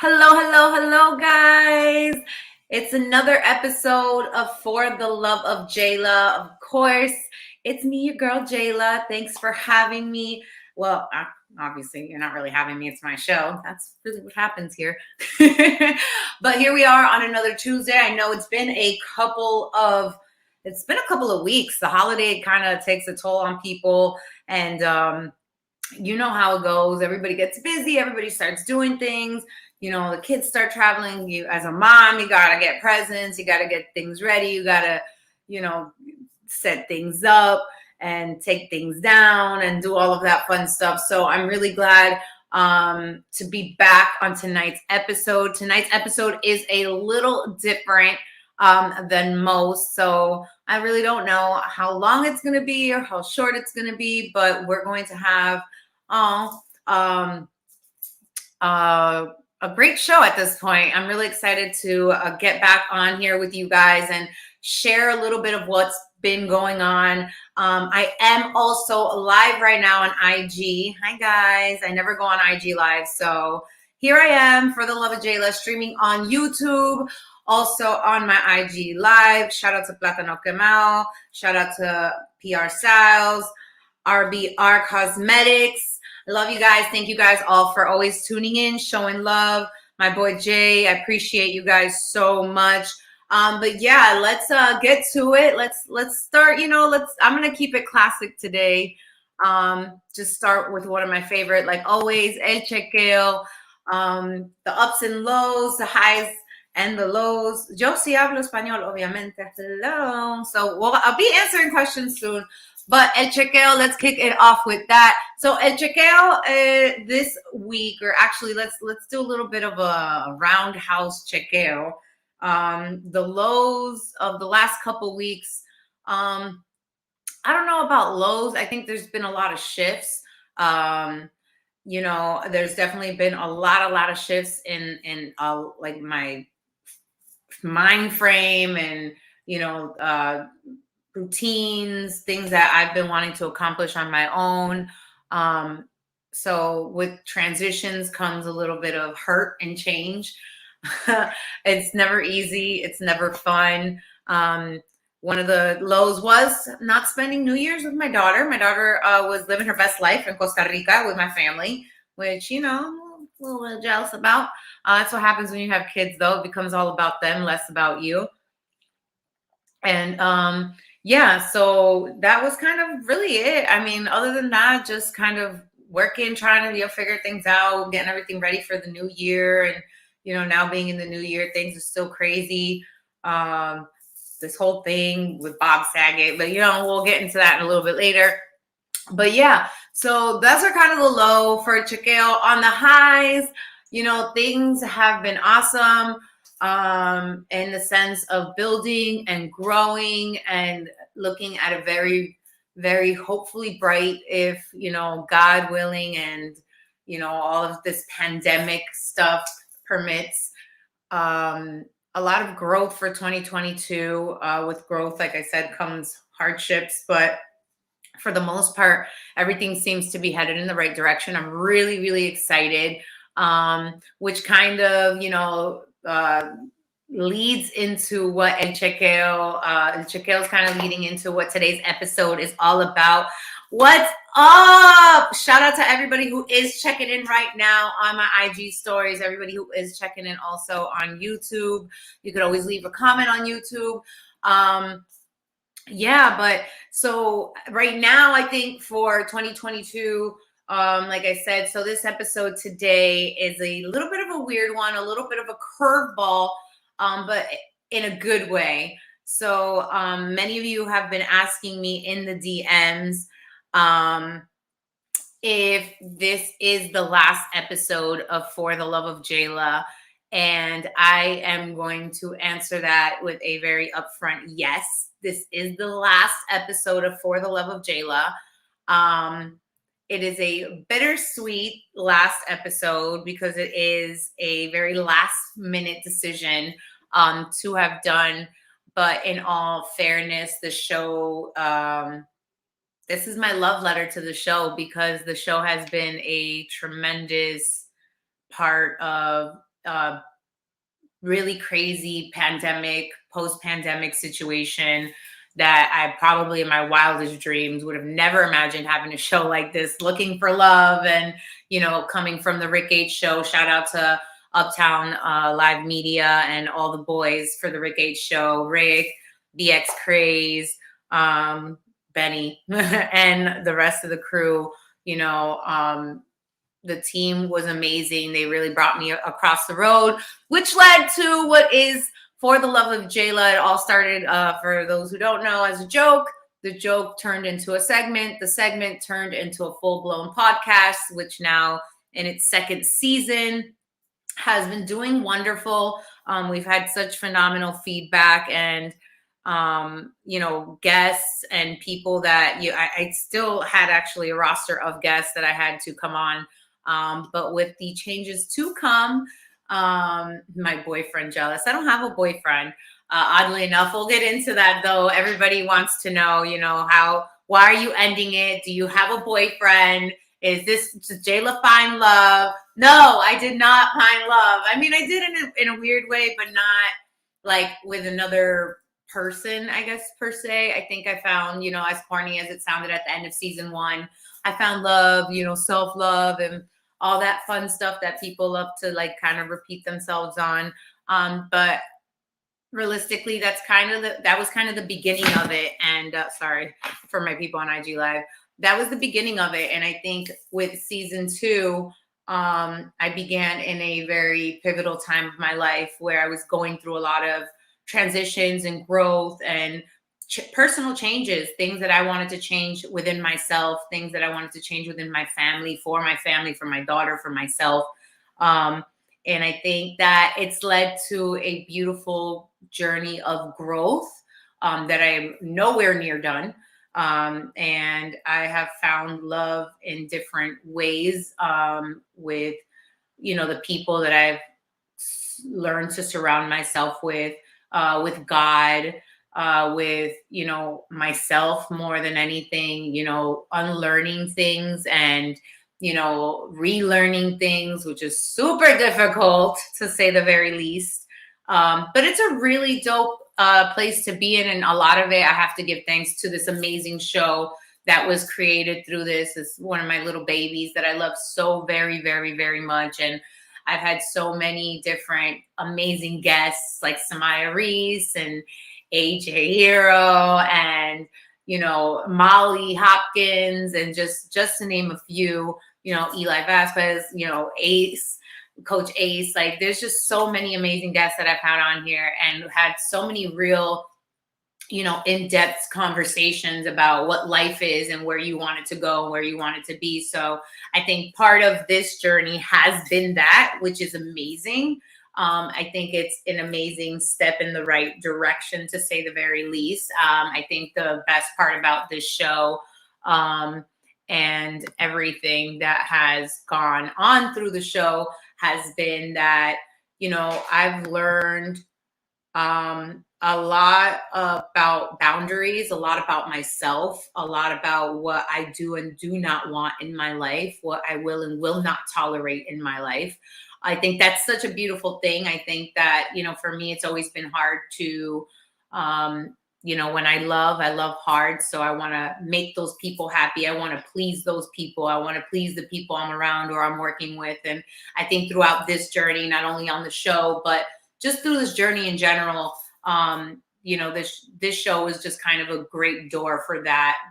Hello, guys. It's another episode of For the Love of Jaylah. Of course, it's me, your girl, Jaylah. Thanks for having me. Well, obviously, you're not really having me. It's my show. That's really what happens here. But here we are on another Tuesday. I know it's been a couple of weeks. The holiday kind of takes a toll on people. And you know how it goes. Everybody gets busy. Everybody starts doing things. The kids start traveling. You, as a mom, you got to get presents. You got to get things ready. You got to, set things up and take things down and do all of that fun stuff. So I'm really glad to be back on tonight's episode. Tonight's episode is a little different than most. So I really don't know how long it's going to be or how short it's going to be, but we're going to have a great show at this point. I'm really excited to get back on here with you guys and share a little bit of what's been going on. I am also live right now on IG. Hi guys, I never go on IG live, so here I am for the love of Jaylah, streaming on YouTube, also on my IG live. Shout out to Platano Kemal, shout out to PR Styles, RBR Cosmetics. I love you guys. Thank you guys all for always tuning in, showing love. My boy Jay, I appreciate you guys so much. But yeah, let's get to it. Let's start. I'm gonna keep it classic today. Just start with one of my favorite, like always, El Chequeo. The ups and lows, the highs and the lows. Yo sí hablo español, obviamente. Hello. So I'll be answering questions soon. But El Chequeo, let's kick it off with that. So El Chequeo this week, or actually let's do a little bit of a roundhouse chequeo. The lows of the last couple weeks. I don't know about lows. I think there's been a lot of shifts. There's definitely been a lot of shifts in like my mind frame and routines, things that I've been wanting to accomplish on my own. So with transitions comes a little bit of hurt and change. It's never easy. It's never fun. One of the lows was not spending New Year's with my daughter. My daughter was living her best life in Costa Rica with my family, which, I'm a little jealous about. That's what happens when you have kids, though. It becomes all about them, less about you. And yeah, so that was kind of really it. I mean, other than that, just kind of working, trying to figure things out, getting everything ready for the new year. And now being in the new year, things are still crazy. This whole thing with Bob Saget, but we'll get into that in a little bit later. But yeah, so those are kind of the low for Chequeo. On the highs, things have been awesome. In the sense of building and growing and looking at a very, very hopefully bright, if, God willing, and, all of this pandemic stuff permits, a lot of growth for 2022. With growth, like I said, comes hardships, but for the most part, everything seems to be headed in the right direction. I'm really, really excited, which kind of, leads into what El Chequeo. El Chequeo is kind of leading into what today's episode is all about. What's up? Shout out to everybody who is checking in right now on my IG stories. Everybody who is checking in also on YouTube. You could always leave a comment on YouTube. Yeah, but so right now, I think for 2022, like I said, so this episode today is a little bit of a weird one, a little bit of a curveball, but in a good way. So many of you have been asking me in the DMs if this is the last episode of For the Love of Jaylah. And I am going to answer that with a very upfront yes. This is the last episode of For the Love of Jaylah. It is a bittersweet last episode because it is a very last minute decision to have done. But in all fairness, the show, this is my love letter to the show because the show has been a tremendous part of uh, really crazy pandemic, post-pandemic situation that I probably in my wildest dreams would have never imagined having a show like this, looking for love and, coming from the Rick H show. Shout out to Uptown Live Media and all the boys for the Rick H show, Rick, the X Craze, Benny, and the rest of the crew. The team was amazing. They really brought me across the road, which led to what is For the Love of Jaylah. It all started, for those who don't know, as a joke. The joke turned into a segment. The segment turned into a full-blown podcast, which now in its second season has been doing wonderful. We've had such phenomenal feedback and guests and people that I still had actually a roster of guests that I had to come on. But with the changes to come, my boyfriend jealous. I don't have a boyfriend. Oddly enough, we'll get into that though. Everybody wants to know, why are you ending it? Do you have a boyfriend? Is this Jaylah find love? No, I did not find love. I mean, I did in a weird way, but not like with another person, I guess, per se. I think I found, as corny as it sounded at the end of season 1, I found love, self-love and all that fun stuff that people love to like kind of repeat themselves on. But realistically, that was kind of the beginning of it. And sorry for my people on IG Live. That was the beginning of it. And I think with season 2, I began in a very pivotal time of my life where I was going through a lot of transitions and growth and personal changes, things that I wanted to change within myself, things that I wanted to change within my family, for my daughter, for myself. And I think that it's led to a beautiful journey of growth that I'm nowhere near done. And I have found love in different ways with, the people that I've learned to surround myself with God, with, myself more than anything, unlearning things and, relearning things, which is super difficult to say the very least. But it's a really dope place to be in. And a lot of it, I have to give thanks to this amazing show that was created through this. It's one of my little babies that I love so very, very, very much. And I've had so many different amazing guests like Samaya Reese and AJ Hero and, Molly Hopkins and just to name a few, Eli Vasquez, Ace, Coach Ace. Like there's just so many amazing guests that I've had on here and had so many real, in-depth conversations about what life is and where you want it to go, where you want it to be. So I think part of this journey has been that, which is amazing. I think it's an amazing step in the right direction, to say the very least. I think the best part about this show and everything that has gone on through the show has been that, I've learned a lot about boundaries, a lot about myself, a lot about what I do and do not want in my life, what I will and will not tolerate in my life. I think that's such a beautiful thing. I think that, for me, it's always been hard to, when I love hard. So I want to make those people happy. I want to please those people. I want to please the people I'm around or I'm working with. And I think throughout this journey, not only on the show, but just through this journey in general, this show is just kind of a great door for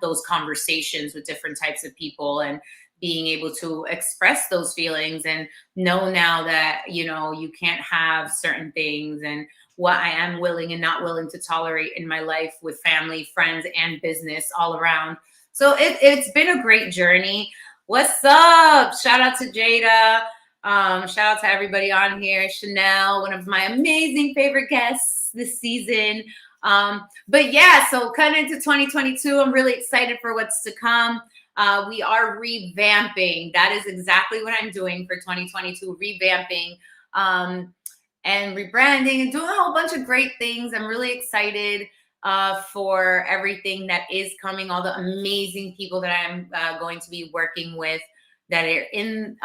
those conversations with different types of people and being able to express those feelings and know now that, you can't have certain things and what I am willing and not willing to tolerate in my life with family, friends, and business all around. So it's been a great journey. What's up? Shout out to Jada. Shout out to everybody on here. Chanel, one of my amazing favorite guests this season. But yeah, so cutting into 2022, I'm really excited for what's to come. We are revamping. That is exactly what I'm doing for 2022, revamping and rebranding and doing a whole bunch of great things. I'm really excited for everything that is coming, all the amazing people that I'm going to be working with that are in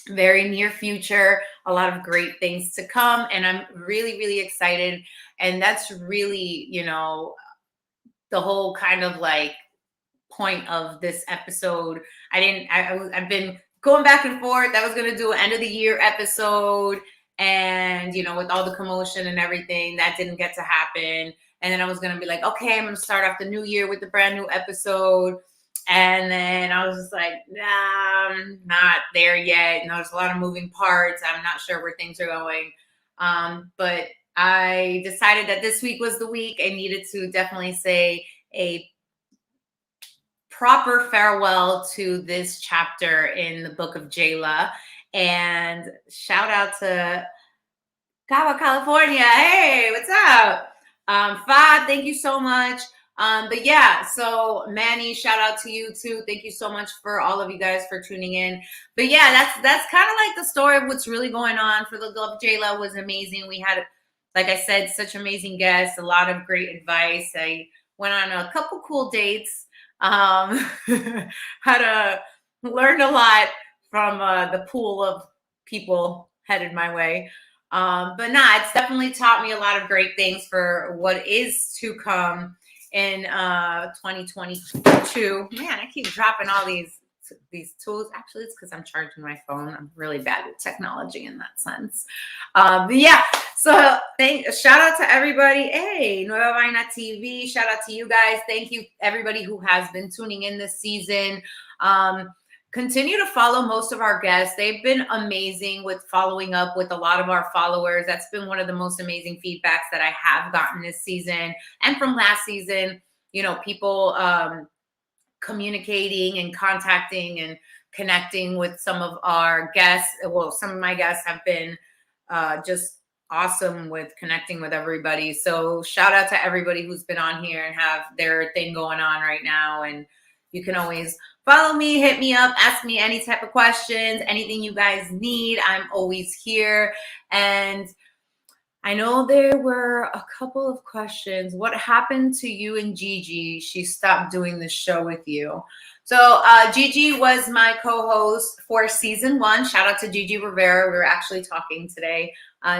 very near future, a lot of great things to come. And I'm really, really excited. And that's really, the whole kind of like point of this episode. I've been going back and forth. I was going to do an end of the year episode. And, with all the commotion and everything, that didn't get to happen. And then I was going to be like, okay, I'm going to start off the new year with a brand new episode. And then I was just like, nah, I'm not there yet. And there's a lot of moving parts. I'm not sure where things are going. But I decided that this week was the week. I needed to definitely say a proper farewell to this chapter in the book of Jaylah. And shout out to Cabo, California. Hey, what's up? Fad, thank you so much. But yeah, so Manny, shout out to you too. Thank you so much for all of you guys for tuning in. But yeah, that's kind of like the story of what's really going on for the Love Jaylah. Was amazing. We had, like I said, such amazing guests, a lot of great advice. I went on a couple cool dates. Had learned a lot from the pool of people headed my way. But it's definitely taught me a lot of great things for what is to come in 2022. Man, I keep dropping all these tools. Actually, it's because I'm charging my phone. I'm really bad with technology in that sense. But yeah, so shout out to everybody. Hey, Nueva Vaina TV. Shout out to you guys. Thank you, everybody who has been tuning in this season. Continue to follow most of our guests. They've been amazing with following up with a lot of our followers. That's been one of the most amazing feedbacks that I have gotten this season and from last season. People communicating and contacting and connecting with some of our guests. Well, some of my guests have been just awesome with connecting with everybody. So shout out to everybody who's been on here and have their thing going on right now. And you can always follow me, hit me up, ask me any type of questions, anything you guys need. I'm always here. And I know there were a couple of questions. What happened to you and Gigi? She stopped doing the show with you. So Gigi was my co-host for season 1. Shout out to Gigi Rivera. We were actually talking today.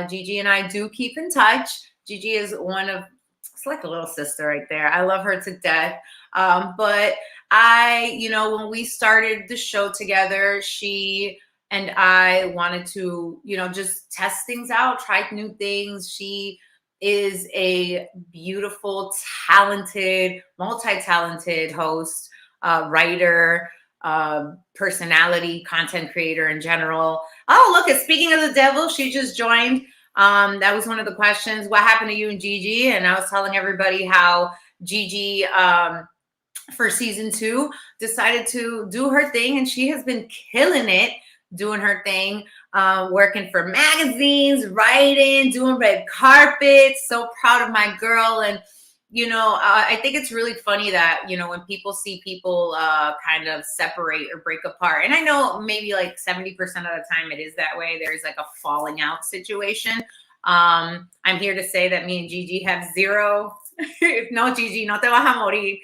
Gigi and I do keep in touch. Gigi is it's like a little sister right there. I love her to death. But when we started the show together, she and I wanted to, just test things out, try new things. She is a beautiful, talented, multi-talented host, writer, personality, content creator in general. Oh, look, speaking of the devil, she just joined. That was one of the questions. What happened to you and Gigi? And I was telling everybody how Gigi, for season 2, decided to do her thing, and she has been killing it, doing her thing, working for magazines, writing, doing red carpets. So proud of my girl. And I think it's really funny that when people see people kind of separate or break apart, and I know maybe like 70% of the time it is that way, there's like a falling out situation. I'm here to say that me and Gigi have zero. No, Gigi, no te vas a morir.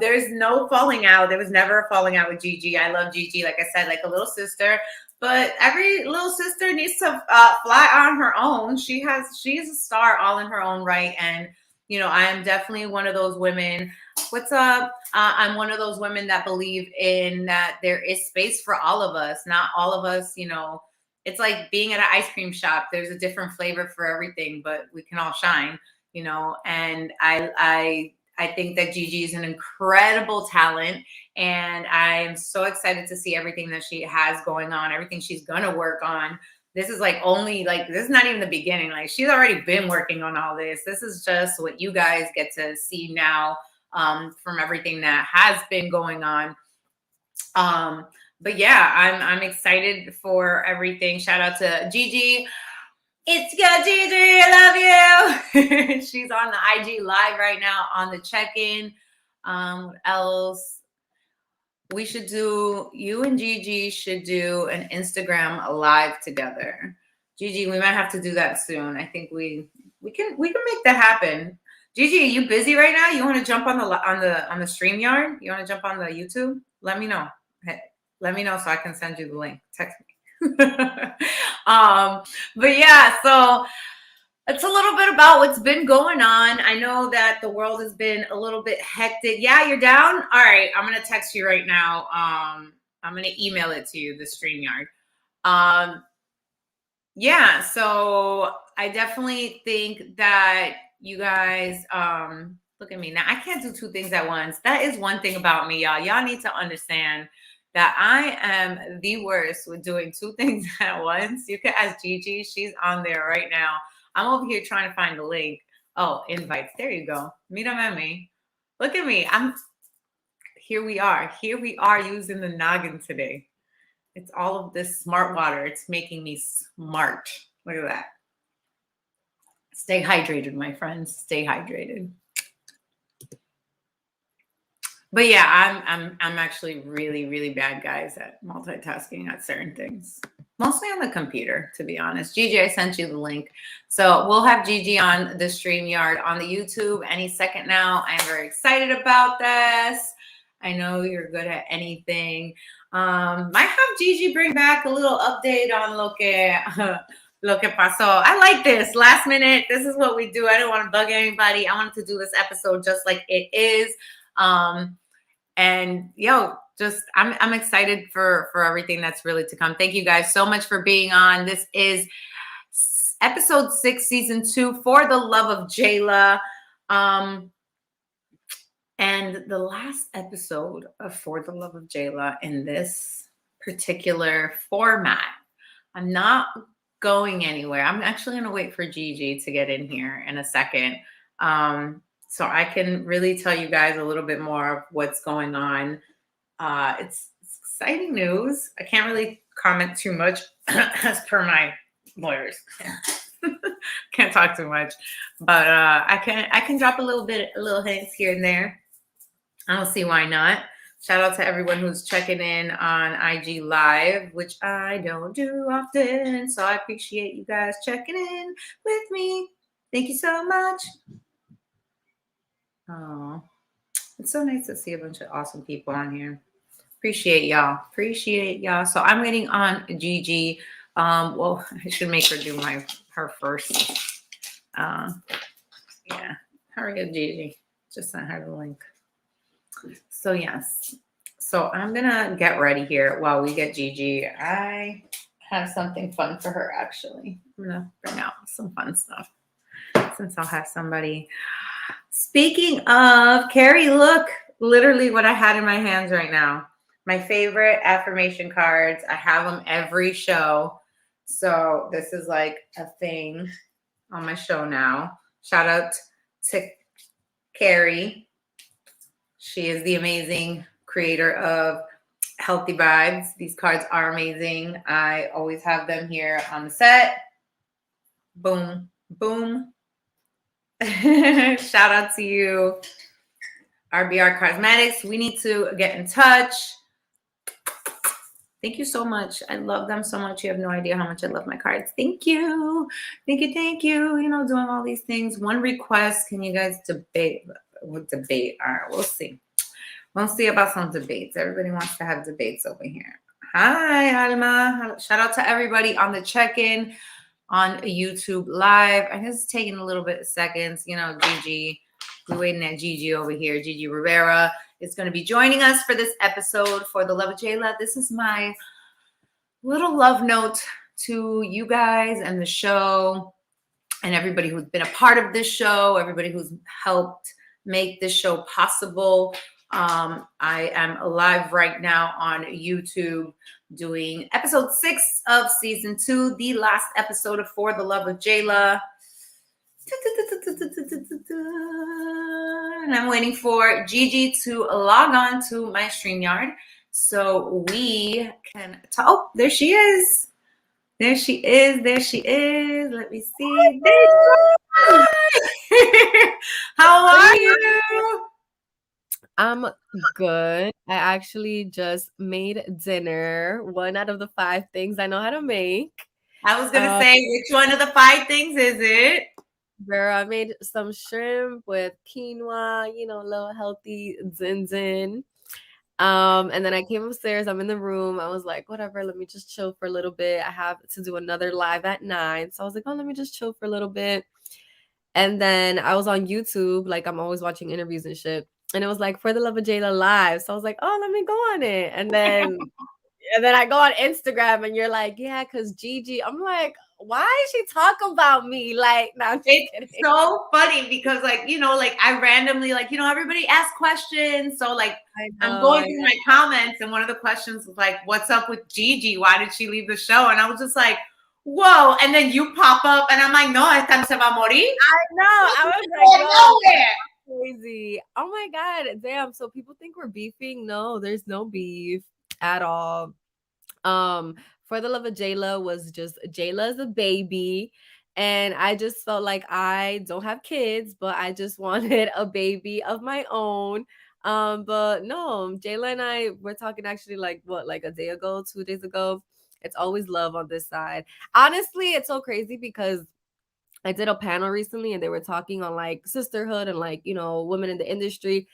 There's no falling out. There was never a falling out with Gigi. I love Gigi, like I said, like a little sister. But every little sister needs to fly on her own. She's a star all in her own right. And I am definitely one of those women. What's up? I'm one of those women that believe in that there is space for all of us. Not all of us, it's like being at an ice cream shop. There's a different flavor for everything, but we can all shine, and I think that Gigi is an incredible talent, and I'm so excited to see everything that she has going on, everything she's going to work on. This is this is not even the beginning. Like, she's already been working on all this. This is just what you guys get to see now from everything that has been going on. But yeah, I'm excited for everything. Shout out to Gigi. It's good, Gigi. I love you. She's on the IG live right now on the check-in. What else? You and Gigi should do an Instagram live together. Gigi, we might have to do that soon. I think we can make that happen. Gigi, are you busy right now? You want to jump on the StreamYard? You want to jump on the YouTube? Let me know. Let me know so I can send you the link. Text me. But yeah, so it's a little bit about what's been going on. I know that the world has been a little bit hectic. Yeah, you're down? All right, I'm going to text you right now. I'm going to email it to you, the StreamYard. Yeah, so I definitely think that you guys, look at me now. I can't do two things at once. That is one thing about me, y'all. Y'all need to understand that I am the worst with doing two things at once. You can ask Gigi. She's on there right now. I'm over here trying to find the link. Oh, invites. There you go. Meet them at me. Look at me. Here we are. Here we are using the noggin today. It's all of this smart water. It's making me smart. Look at that. Stay hydrated, my friends. Stay hydrated. But yeah, I'm actually really, really bad, guys, at multitasking at certain things. Mostly on the computer, to be honest. Gigi, I sent you the link. So we'll have Gigi on the StreamYard on the YouTube any second now. I'm very excited about this. I know you're good at anything. Might have Gigi bring back a little update on lo que pasó. I like this. Last minute, this is what we do. I don't want to bug anybody. I wanted to do this episode just like it is. And just I'm excited for everything that's really to come. Thank you guys so much for being on. This is episode 6, season 2, For the Love of Jaylah. And the last episode of For the Love of Jaylah in this particular format. I'm not going anywhere. I'm actually going to wait for Gigi to get in here in a second. So I can really tell you guys a little bit more of what's going on. It's exciting news. I can't really comment too much as per my lawyers. Can't talk too much, but I can drop a little hints here and there. I don't see why not. Shout out to everyone who's checking in on IG Live, which I don't do often. So I appreciate you guys checking in with me. Thank you so much. Oh, it's so nice to see a bunch of awesome people on here. Appreciate y'all. So I'm waiting on Gigi. Well, I should make her do her first. Yeah, hurry up, Gigi. Just sent her the link. So yes. So I'm gonna get ready here while we get Gigi. I have something fun for her actually. I'm gonna bring out some fun stuff since I'll have somebody. Speaking of, Carrie, look, literally what I had in my hands right now. My favorite affirmation cards. I have them every show. So this is like a thing on my show now. Shout out to Carrie. She is the amazing creator of Healthy Vibes. These cards are amazing. I always have them here on the set. Boom, boom. Shout out to you, RBR Cosmetics. We need to get in touch. Thank you so much. I love them so much. You have no idea how much I love my cards. Thank you. Thank you. Doing all these things. One request. Can you guys debate? What debate? All right, we'll see. We'll see about some debates. Everybody wants to have debates over here. Hi, Alma. Shout out to everybody on the check-in on YouTube Live. I guess it's taking a little bit of seconds. Gigi, we're waiting at Gigi over here. Gigi Rivera is going to be joining us for this episode for the Love of Jaylah. This is my little love note to you guys and the show and everybody who's been a part of this show, everybody who's helped make this show possible. I am live right now on YouTube doing episode 6 of season 2, the last episode of For the Love of Jaylah. And I'm waiting for Gigi to log on to my StreamYard so we can talk. Oh, there she is. Let me see. How are you? I'm good. I actually just made dinner. 1 out of the 5 things I know how to make. I was going to say, which one of the 5 things is it? Girl, I made some shrimp with quinoa, a little healthy zin. And then I came upstairs, I'm in the room. I was like, whatever, let me just chill for a little bit. I have to do another live at 9. So I was like, oh, let me just chill for a little bit. And then I was on YouTube, like I'm always watching interviews and shit. And it was like For the Love of Jaylah live. So I was like, oh, let me go on it. And then I go on Instagram and you're like, yeah, because Gigi. I'm like, why is she talking about me? Like, no, I'm just It's kidding. so funny because, like, like I randomly, like, everybody asks questions. So, like, I I'm know, going I through know. my comments, and one of the questions was like, "What's up with Gigi? Why did she leave the show?" And I was just like, "Whoa!" And then you pop up, and I'm like, "No, esta no se va a morir." I know. I was like, yo, Nowhere. crazy. Oh my God. Damn. So people think we're beefing. No, there's no beef at all. For the Love of Jaylah was just Jaylah is a baby. And I just felt like I don't have kids, but I just wanted a baby of my own. But no, Jaylah and I were talking actually like what, like a day ago, 2 days ago. It's always love on this side. Honestly, it's so crazy because I did a panel recently and they were talking on like sisterhood and like, women in the industry.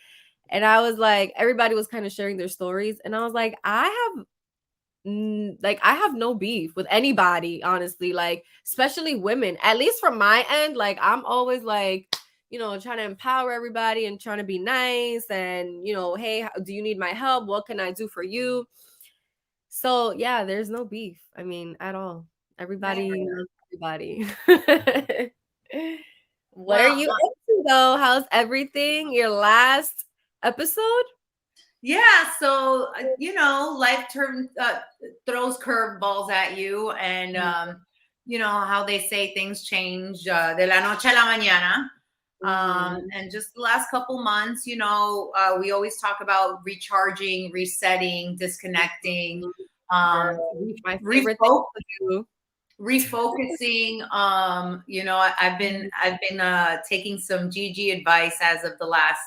And I was like, everybody was kind of sharing their stories. And I was like, I have no beef with anybody, honestly, like, especially women, at least from my end. Like, I'm always like, trying to empower everybody and trying to be nice and, hey, do you need my help? What can I do for you? So, yeah, there's no beef. I mean, at all. Everybody Never. loves everybody. What are Well, you up to though? How's everything? Your last episode? yeah. So, life throws curveballs at you, and how they say things change de la noche a la mañana. Mhm. And just the last couple months, we always talk about recharging, resetting, disconnecting, Girl, um, my favorite thing refocus to do. refocusing. I've been taking some Gigi advice as of the last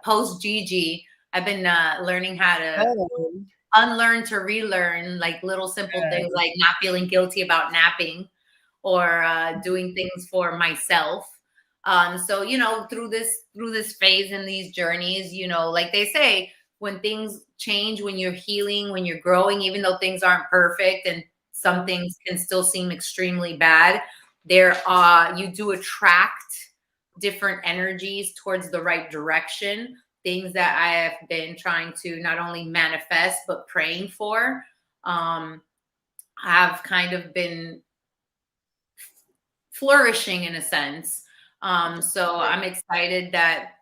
post Gigi. I've been learning how to Oh, unlearn to relearn, like little simple things good. like not feeling guilty about napping or doing things for myself. So through this phase and these journeys, like they say, when things change, when you're healing, when you're growing, even though things aren't perfect and some things can still seem extremely bad, you do attract different energies towards the right direction. Things that I have been trying to not only manifest but praying for, have kind of been flourishing in a sense. So I'm excited that,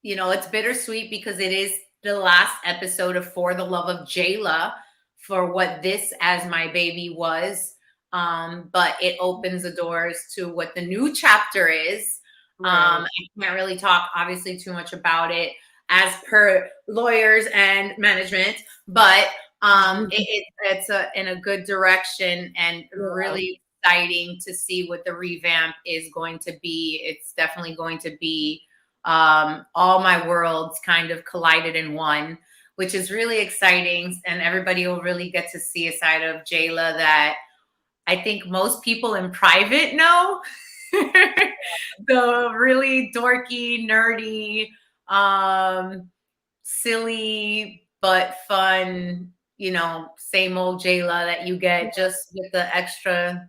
it's bittersweet because it is the last episode of For the Love of Jaylah, for what this as my baby was. But it opens the doors to what the new chapter is. Right. I can't really talk obviously too much about it as per lawyers and management, but it's in a good direction and Yeah. really exciting to see what the revamp is going to be. It's definitely going to be all my worlds kind of collided in one, which is really exciting. And everybody will really get to see a side of Jaylah that I think most people in private know. The really dorky, nerdy, silly, but fun, same old Jaylah that you get just with the extra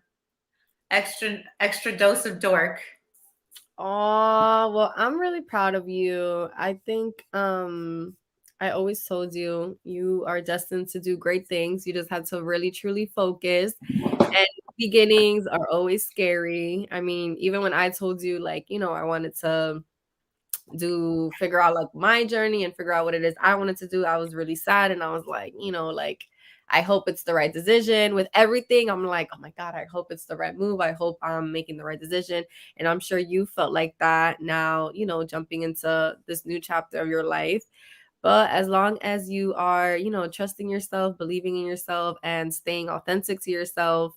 dose of dork. Oh, well, I'm really proud of you. I think I always told you you are destined to do great things. You just have to really truly focus. And beginnings are always scary. I mean, even when I told you like, I wanted to figure out like my journey and figure out what it is I wanted to do, I was really sad and I was like, like I hope it's the right decision. With everything, I'm like, oh my God, I hope it's the right move. I hope I'm making the right decision. And I'm sure you felt like that now, jumping into this new chapter of your life. But as long as you are, trusting yourself, believing in yourself, and staying authentic to yourself,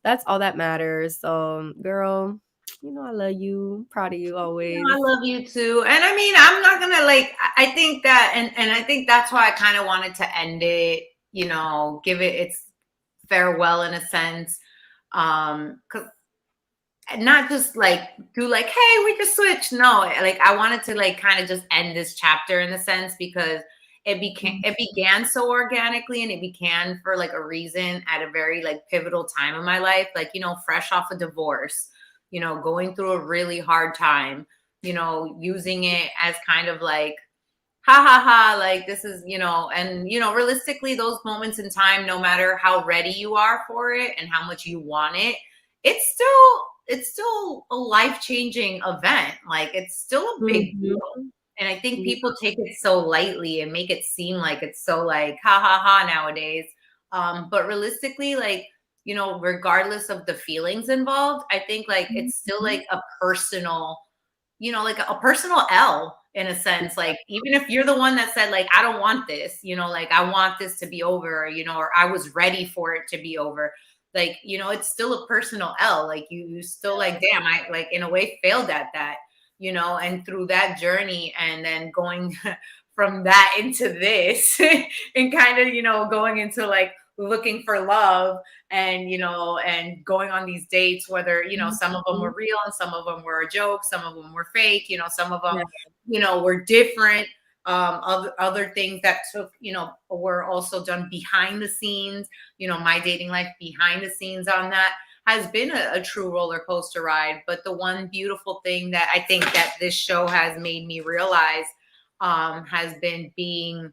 that's all that matters. So, girl, I love you. Proud of you I always. love you too. And I mean, I'm not gonna like I think that and I think that's why I kind of wanted to end it, give it its farewell in a sense. Cause not just like do like, hey, we just switched. No, like I wanted to like kind of just end this chapter in a sense because it began so organically, and it began for like a reason at a very like pivotal time in my life, like, you know, fresh off a divorce, you know, going through a really hard time, you know, using it as kind of like, ha ha ha, like this is, you know, and you know, realistically, those moments in time, no matter how ready you are for it and how much you want it, it's still a life-changing event. Like it's still a big deal. Mhm. And I think Yeah. people take it so lightly and make it seem like it's so like ha ha ha nowadays. But realistically, like, you know, regardless of the feelings involved, I think like it's still Mhm. like a personal, you know, like a personal L in a sense. Like, even if you're the one that said, like, I don't want this, you know, like I want this to be over, you know, or I was ready for it to be over. Like, you know, it's still a personal L. Like you still like, damn, I like in a way failed at that, you know, and through that journey and then going from that into this and kind of, you know, going into like looking for love and, you know, and going on these dates, whether, you know, some of them Mhm. were real and some of them were a joke, some of them were fake, you know, some of them, Yeah. you know, were different. Other things that took, you know, were also done behind the scenes, you know, my dating life behind the scenes on that has been a true roller coaster ride. But the one beautiful thing that I think that this show has made me realize has been being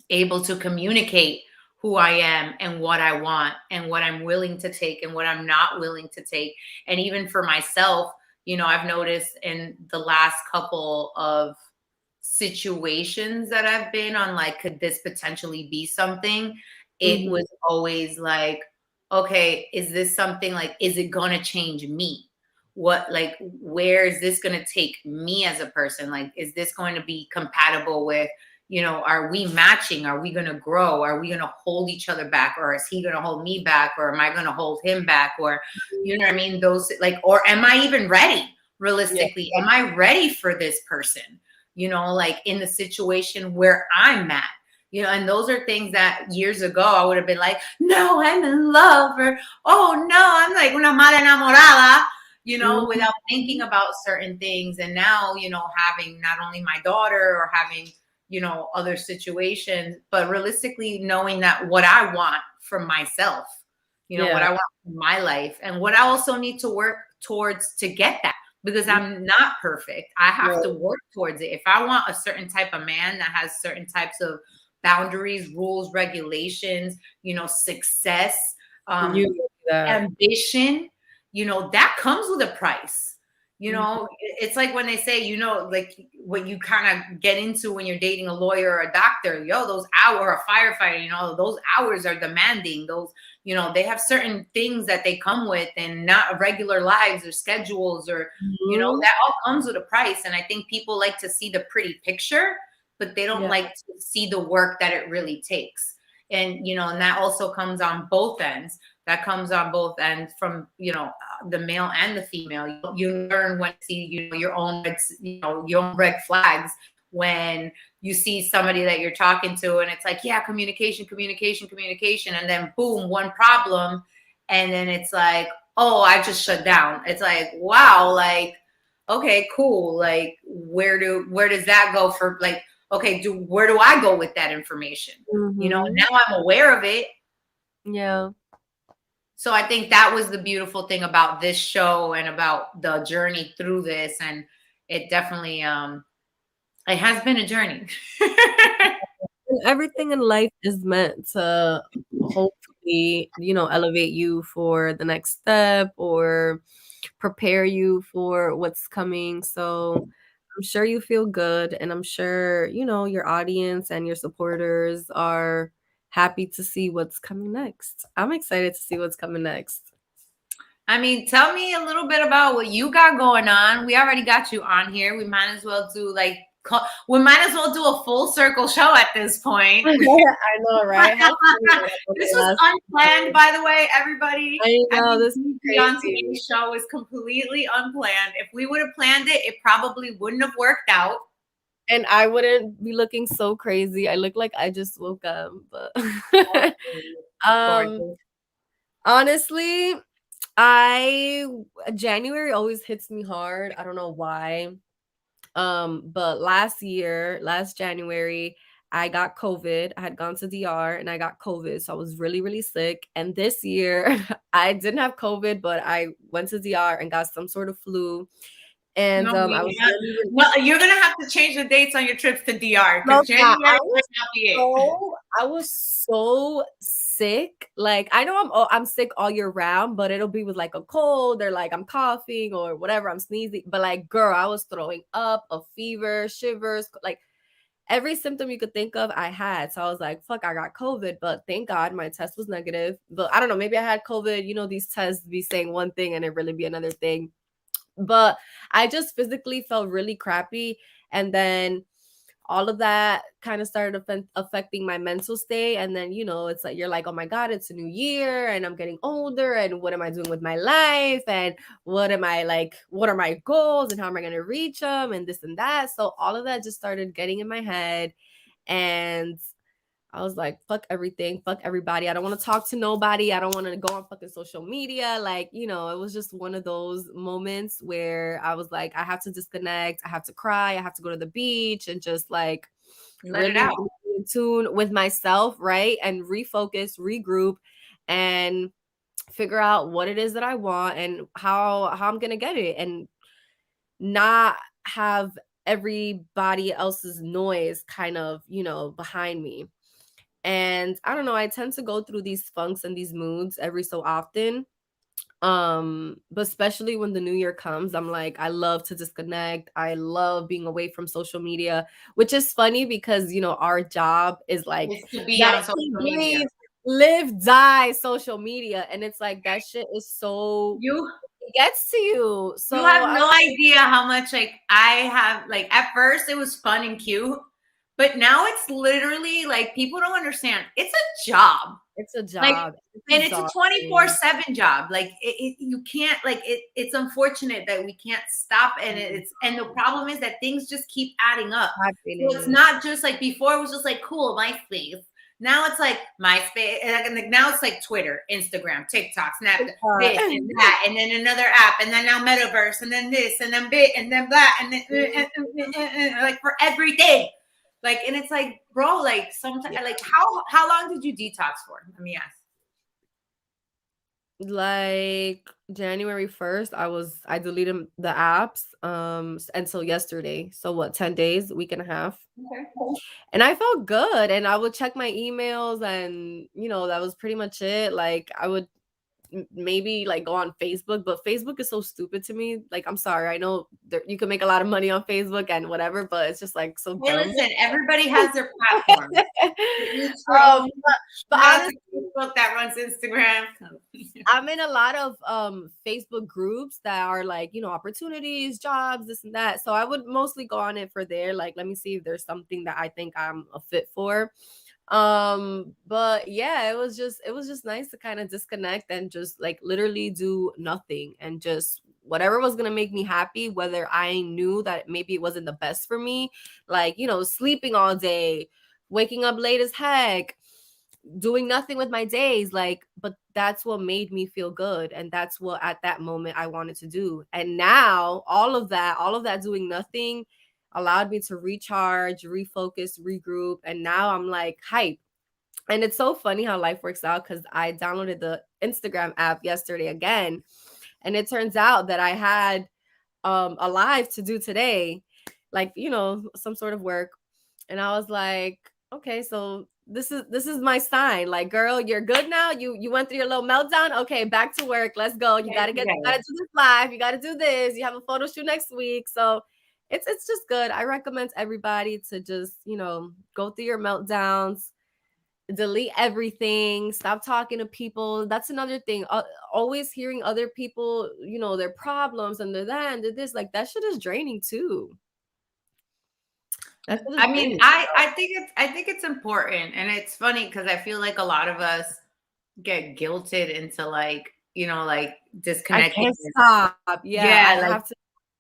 able to communicate who I am and what I want and what I'm willing to take and what I'm not willing to take. And even for myself, you know, I've noticed in the last couple of situations that I've been on, like, could this potentially be something? It Mhm. was always like, okay, is this something like, is it going to change me? What, like, where is this going to take me as a person? Like, is this going to be compatible with, you know, are we matching? Are we going to grow? Are we going to hold each other back? Or is he going to hold me back? Or am I going to hold him back? Or, you know what I mean? Those, like, or am I even ready? Yeah. Realistically, am I ready for this person? You know, like in the situation where I'm at, you know, and those are things that years ago I would have been like, no, I'm in love, or oh no, I'm like una mala enamorada, you know, without thinking Mhm. about certain things. And now, you know, having not only my daughter or having, you know, other situations, but realistically knowing that what I want from myself, you know, what Yeah. I want from my life and what I also need to work towards to get that, because Mm. I'm not perfect. I have to Right. work towards it. If I want a certain type of man that has certain types of boundaries, rules, regulations, you know, success, You um, do that. ambition, you know, that comes with a price. You Mhm. know, it's like when they say, you know, like what you kind of get into when you're dating a lawyer or a doctor, yo, those hours, or a firefighter, you know, those hours are demanding. Those, you know, they have certain things that they come with and not regular lives or schedules or, you know, Mhm. that all comes with a price. And I think people like to see the pretty picture, but they don't Yeah. like to see the work that it really takes. And, you know, and that also comes on both ends. That comes on both ends from, you know, the male and the female. You learn when to see, you know, your own red, you know, your own red flags when you see somebody that you're talking to and it's like, yeah, communication, communication, communication. And then boom, one problem. And then it's like, oh, I just shut down. It's like, wow, like, okay, cool. Like, where does that go for, like, okay, where do I go with that information? You know, Mhm. now I'm aware of it. Yeah. So I think that was the beautiful thing about this show and about the journey through this. And it definitely it has been a journey. And everything in life is meant to hopefully, elevate you for the next step or prepare you for what's coming. So I'm sure you feel good, and I'm sure, your audience and your supporters are happy to see what's coming next. I'm excited to see what's coming next. I mean, tell me a little bit about what you got going on. We already got you on here. We might as well do like we might as well do a full circle show at this point. I know, right? How funny that happened This the was last unplanned, time. by the way, everybody. I know, Having this is Gigi on crazy. today's show is completely unplanned. If we would have planned it, it probably wouldn't have worked out. And I wouldn't be looking so crazy. I look like I just woke up, but um, Gorgeous. honestly, I January always hits me hard. I don't know why. But last January, I got COVID. I had gone to DR and I got COVID. So I was really, really sick. And this year I didn't have COVID, but I went to DR and got some sort of flu. And No, I was really, really well, you're gonna have to change the dates on your trips to DR so because January might not be it. I was so sick. Like I know I'm sick all year round, but it'll be with like a cold or like I'm coughing or whatever, I'm sneezing. But like, girl, I was throwing up, a fever, shivers, like every symptom you could think of, I had. So I was like, fuck, I got COVID. But thank God my test was negative. But I don't know, maybe I had COVID. You know, these tests be saying one thing and it really be another thing. But I just physically felt really crappy. And then all of that kind of started affecting my mental state. And then, you know, it's like, you're like, oh my God, it's a new year and I'm getting older. And what am I doing with my life? And what am I like? What are my goals and how am I going to reach them? And this and that. So all of that just started getting in my head. And I was like, fuck everything, fuck everybody. I don't want to talk to nobody. I don't want to go on fucking social media. Like, you know, it was just one of those moments where I was like, I have to disconnect. I have to cry. I have to go to the beach and just like Let it really out. be in tune with myself, right? And refocus, regroup, and figure out what it is that I want and how I'm gonna get it, and not have everybody else's noise kind of, you know, behind me. And I don't know, I tend to go through these funks and these moods every so often. But especially when the new year comes, I'm like, I love to disconnect. I love being away from social media, which is funny because, you know, our job is like, It's to be you gotta on social eat, media. breathe, live, die social media. And it's like, that shit is so, You it gets to you. you So have no idea how much like I have like at first it was fun and cute, but now it's literally like people don't understand. It's a job. it's a Like, job. It's and it's a exhausting. 24/7 job. Like you can't like it's unfortunate that we can't stop. And and the problem is that things just keep adding up. So it's not just like before it was just like cool, MySpace. Now it's like MySpace, and like now it's like Twitter, Instagram, TikTok, Snapchat, this and that, and then another app, and then now Metaverse, and then this, and then bit, and then that, and then like for everything. Like, and it's like, bro, like sometimes, like how long did you detox for? Let me ask. Like January 1st, I deleted the apps until yesterday. So what, 10 days, week and a half. Okay. And I felt good, and I would check my emails, and you know, that was pretty much it. Like I would maybe like go on Facebook, but Facebook is so stupid to me. Like, I'm sorry, I know you can make a lot of money on Facebook and whatever, but it's just like so Hey, dumb. listen, everybody has their platform. Each their um, own. but Shout out honestly, to Facebook that runs Instagram. I'm in a lot of Facebook groups that are like, you know, opportunities, jobs, this and that. So I would mostly go on it for there. Like, let me see if there's something that I think I'm a fit for. But yeah, it was just nice to kind of disconnect and just like literally do nothing and just whatever was gonna make me happy, whether I knew that maybe it wasn't the best for me, like, you know, sleeping all day, waking up late as heck, doing nothing with my days, like, but that's what made me feel good, and that's what at that moment I wanted to do. And now all of that doing nothing allowed me to recharge, refocus, regroup, and now I'm like hype. And it's so funny how life works out, because I downloaded the Instagram app yesterday again, and it turns out that I had a live to do today, like, you know, some sort of work. And I was like, okay, so this is my sign. Like, girl, you're good now. You went through your little meltdown. Okay, back to work. Let's go. You gotta do this live. You gotta do this. You have a photo shoot next week. So it's just good. I recommend everybody to just, you know, go through your meltdowns, delete everything, stop talking to people. That's another thing. Always hearing other people, you know, their problems and their that and their this, like that shit is draining too. I mean, I think it's important, and it's funny because I feel like a lot of us get guilted into like like I disconnecting. can't stop. Yeah, I Yeah, have to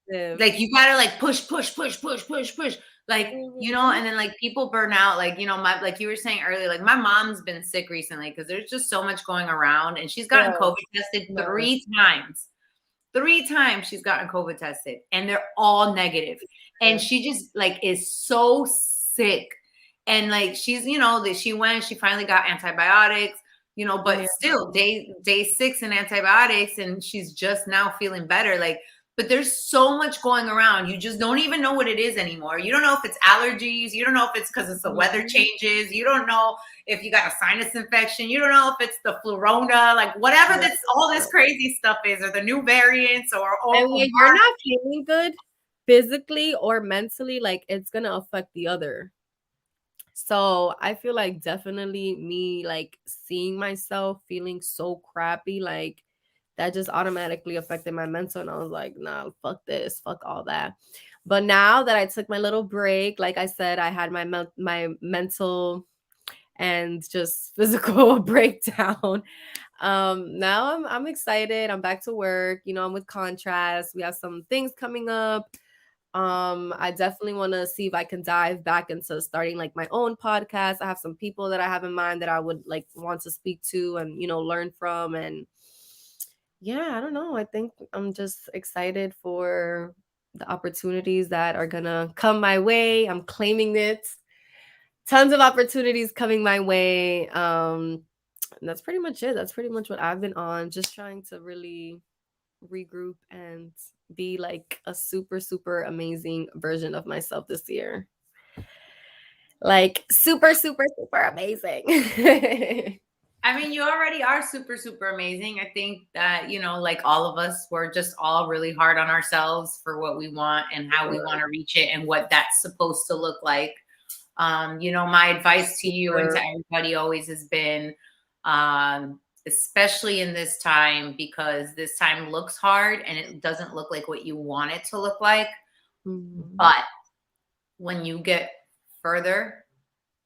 live. like you gotta like push, push, push, push, push, push. Like, Mhm. and then like people burn out. Like, my like you were saying earlier, like my mom's been sick recently because there's just so much going around, and she's gotten Yes, COVID tested yes. 3 times. 3 times she's gotten COVID tested, and they're all negative. And she just like is so sick. And like she's, that she finally got antibiotics, but Yeah. still day 6 in antibiotics, and she's just now feeling better. Like, but there's so much going around. You just don't even know what it is anymore. You don't know if it's allergies. You don't know if it's because it's the weather changes. You don't know if you got a sinus infection. You don't know if it's the florona, like whatever this all this crazy stuff is, or the new variants, or And when you're not feeling good physically or mentally, like it's gonna affect the other. So I feel like definitely me like seeing myself feeling so crappy, like that just automatically affected my mental. And I was like, nah, fuck this, fuck all that. But now that I took my little break, like I said, I had my mental and just physical breakdown. Now I'm excited. I'm back to work. I'm with Contrast. We have some things coming up. I definitely want to see if I can dive back into starting like my own podcast. I have some people that I have in mind that I would like want to speak to and learn from. And yeah, I don't know. I think I'm just excited for the opportunities that are gonna come my way. I'm claiming it. Tons of opportunities coming my way. And that's pretty much it. That's pretty much what I've been on. Just trying to really regroup and be like a super, super amazing version of myself this year. Like super, super, super amazing. I mean, you already are super, super amazing. I think that, like all of us, we're just all really hard on ourselves for what we want and how we want to reach it and what that's supposed to look like. My advice to you and to everybody always has been, especially in this time, because this time looks hard and it doesn't look like what you want it to look like. Mhm. But when you get further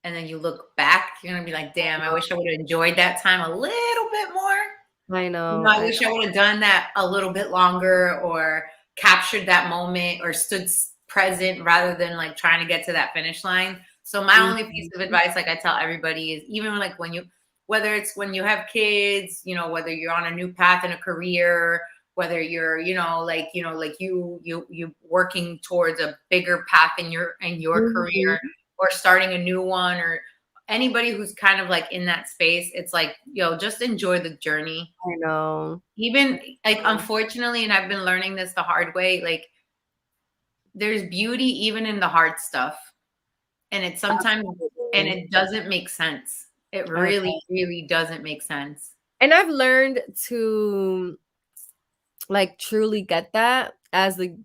and then you look back, you're gonna be like, damn, I wish I would have enjoyed that time a little bit more. I know. I wish I would have done that a little bit longer, or captured that moment, or stood present rather than like trying to get to that finish line. So my only piece of advice, like I tell everybody, is even like whether it's when you have kids, whether you're on a new path in a career, whether you're, like you working towards a bigger path in your career, or starting a new one, or anybody who's kind of like in that space, it's like, just enjoy the journey. I know. Even like, unfortunately, and I've been learning this the hard way, like there's beauty even in the hard stuff. And it sometimes, and it doesn't make sense. It really, really doesn't make sense. And I've learned to like truly get that as the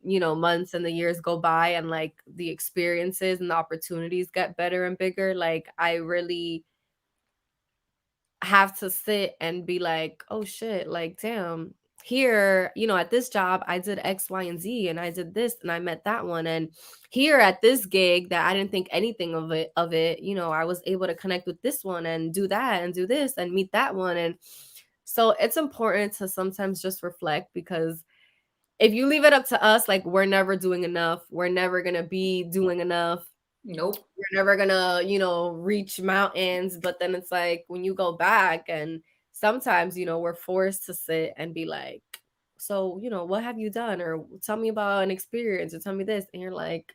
months and the years go by and like the experiences and the opportunities get better and bigger. Like I really have to sit and be like, oh shit, like damn, here, at this job I did X, Y, and Z, and I did this and I met that one. And here at this gig that I didn't think anything of it, I was able to connect with this one and do that and do this and meet that one. And so it's important to sometimes just reflect, because if you leave it up to us, like we're never doing enough, we're never gonna be doing enough. Nope. You're never gonna, reach mountains. But then it's like when you go back and sometimes, we're forced to sit and be like, so, what have you done? Or tell me about an experience, or tell me this. And you're like,